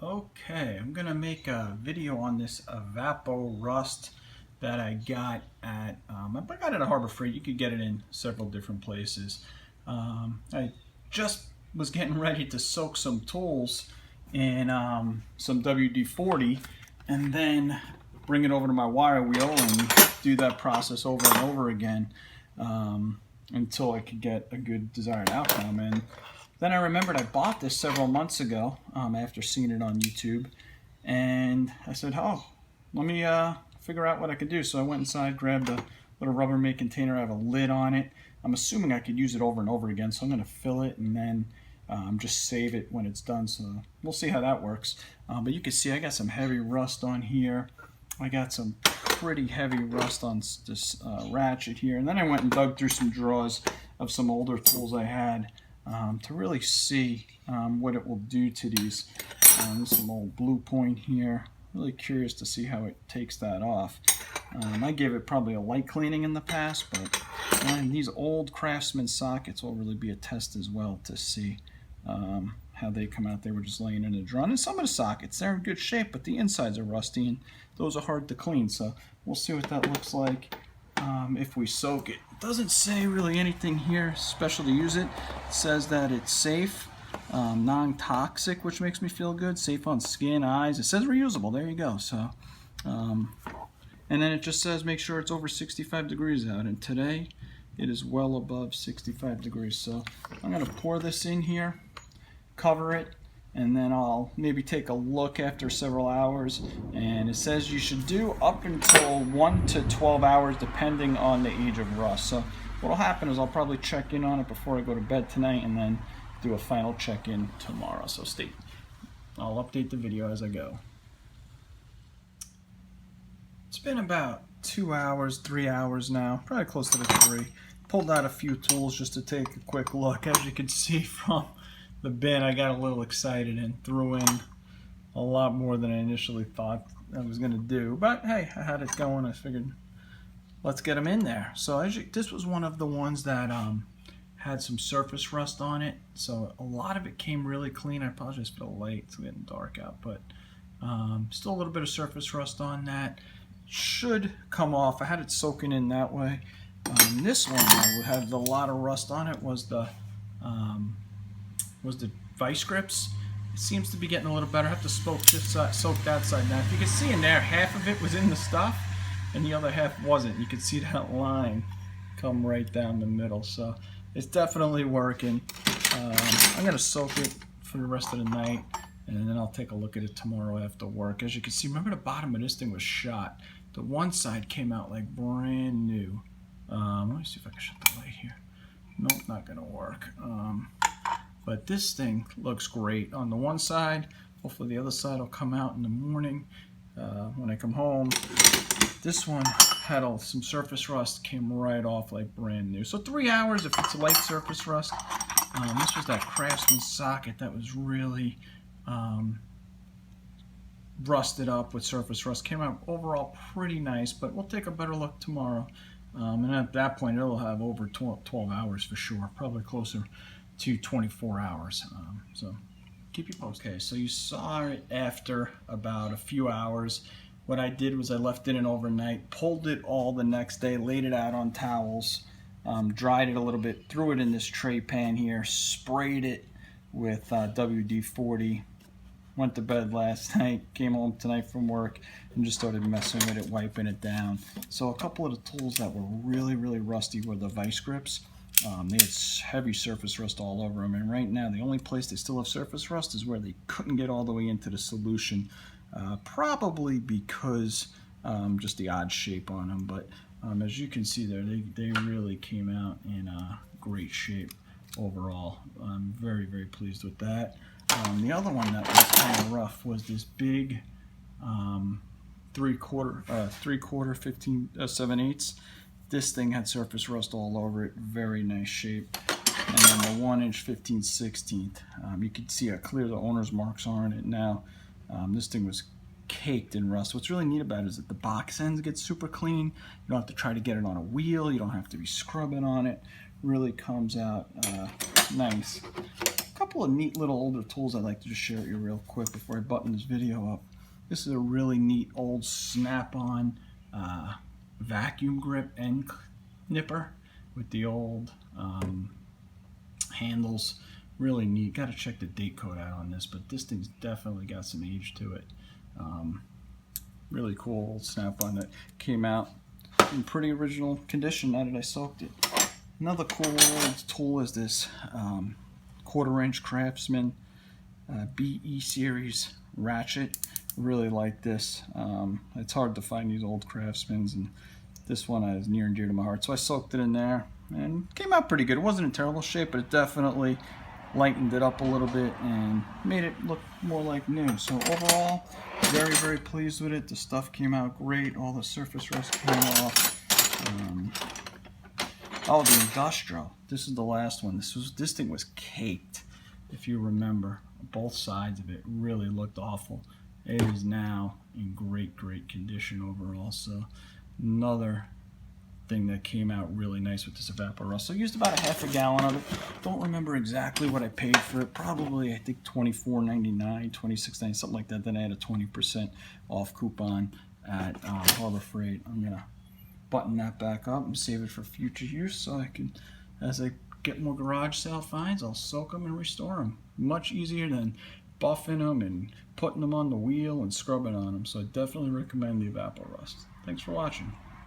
Okay, I'm gonna make a video on this Evaporust that I got at I got it at Harbor Freight. You could get it in several different places. I just was getting ready to soak some tools in some WD-40 and then bring it over to my wire wheel and do that process over and over again until I could get a good desired outcome. And then I remembered I bought this several months ago after seeing it on YouTube, and I said, oh, let me figure out what I could do. So I went inside, grabbed a little Rubbermaid container. I have a lid on it. I'm assuming I could use it over and over again, so I'm going to fill it and then just save it when it's done. So we'll see how that works. But you can see I got some heavy rust on here. I got some pretty heavy rust on this ratchet here. And then I went and dug through some drawers of some older tools I had to really see what it will do to these. There's some old Blue Point here. Really curious to see how it takes that off. I gave it probably a light cleaning in the past, but these old Craftsman sockets will really be a test as well to see how they come out. They were just laying in a drawer. And some of the sockets, they're in good shape, but the insides are rusty, and those are hard to clean. So we'll see what that looks like if we soak it. It doesn't say really anything here special to use it. It says that it's safe, non-toxic, which makes me feel good, safe on skin, eyes. It says reusable. There you go. So and then it just says make sure it's over 65 degrees out, and today it is well above 65 degrees. So I'm going to pour this in here, cover it, and then I'll maybe take a look after several hours. And it says you should do up until 1 to 12 hours depending on the age of rust. So what'll happen is I'll probably check in on it before I go to bed tonight and then do a final check-in tomorrow. So I'll update the video as I go. It's been about 2 hours, 3 hours now, probably close to the 3. Pulled out a few tools just to take a quick look. As you can see from the bin, I got a little excited and threw in a lot more than I initially thought I was going to do. But hey, I had it going. I figured let's get them in there. So this was one of the ones that had some surface rust on it. So a lot of it came really clean. I apologize for the light. It's getting dark out, but still a little bit of surface rust on that. Should come off. I had it soaking in that way. This one that had a lot of rust on it was the vice grips. It seems to be getting a little better. I have to soak that side now. If you can see in there, half of it was in the stuff and the other half wasn't. You can see that line come right down the middle. So it's definitely working. I'm going to soak it for the rest of the night, and then I'll take a look at it tomorrow after work. As you can see, remember the bottom of this thing was shot. The one side came out like brand new. Let me see if I can shut the light here. Nope, not going to work. But this thing looks great on the one side. Hopefully the other side will come out in the morning when I come home. This one had some surface rust, came right off like brand new. So 3 hours if it's a light surface rust. This was that Craftsman socket that was really rusted up with surface rust. Came out overall pretty nice, but we'll take a better look tomorrow. And at that point it'll have over 12 hours for sure, probably closer to 24 hours. So keep you posted. Okay, so you saw it after about a few hours. What I did was I left it in overnight, pulled it all the next day, laid it out on towels, dried it a little bit, threw it in this tray pan here, sprayed it with WD-40, went to bed last night, came home tonight from work, and just started messing with it, wiping it down. So a couple of the tools that were really, really rusty were the vice grips. They had heavy surface rust all over them, and right now the only place they still have surface rust is where they couldn't get all the way into the solution, probably because just the odd shape on them. But as you can see there, they really came out in great shape overall. I'm very, very pleased with that. The other one that was kind of rough was this big 3/4, 7/8. This thing had surface rust all over it, very nice shape. And then the 1 inch 15/16. You can see how clear the owner's marks are on it now. This thing was caked in rust. What's really neat about it is that the box ends get super clean. You don't have to try to get it on a wheel. You don't have to be scrubbing on it. Really comes out nice. a couple of neat little older tools I'd like to just share with you real quick before I button this video up. This is a really neat old snap-on vacuum grip end nipper with the old handles. Really neat. Got to check the date code out on this, but this thing's definitely got some age to it. Really cool old snap-on that came out in pretty original condition now that I soaked it. Another cool old tool is this 1/4" Craftsman BE series ratchet. Really like this. It's hard to find these old Craftsmans, and this one is near and dear to my heart. So I soaked it in there and it came out pretty good. It wasn't in terrible shape, but it definitely lightened it up a little bit and made it look more like new. So overall, very, very pleased with it. The stuff came out great. All the surface rust came off. Oh, the industrial. This is the last one. This thing was caked, if you remember. Both sides of it really looked awful. It is now in great, great condition overall. So another thing that came out really nice with this Evaporust. So I used about 1/2 gallon of it. Don't remember exactly what I paid for it. Probably, I think, $24.99, $26.99, something like that. Then I had a 20% off coupon at Harbor Freight. I'm gonna button that back up and save it for future use, so I can, as I get more garage sale finds, I'll soak them and restore them. Much easier than buffing them and putting them on the wheel and scrubbing on them. So I definitely recommend the Evaporust. Thanks for watching.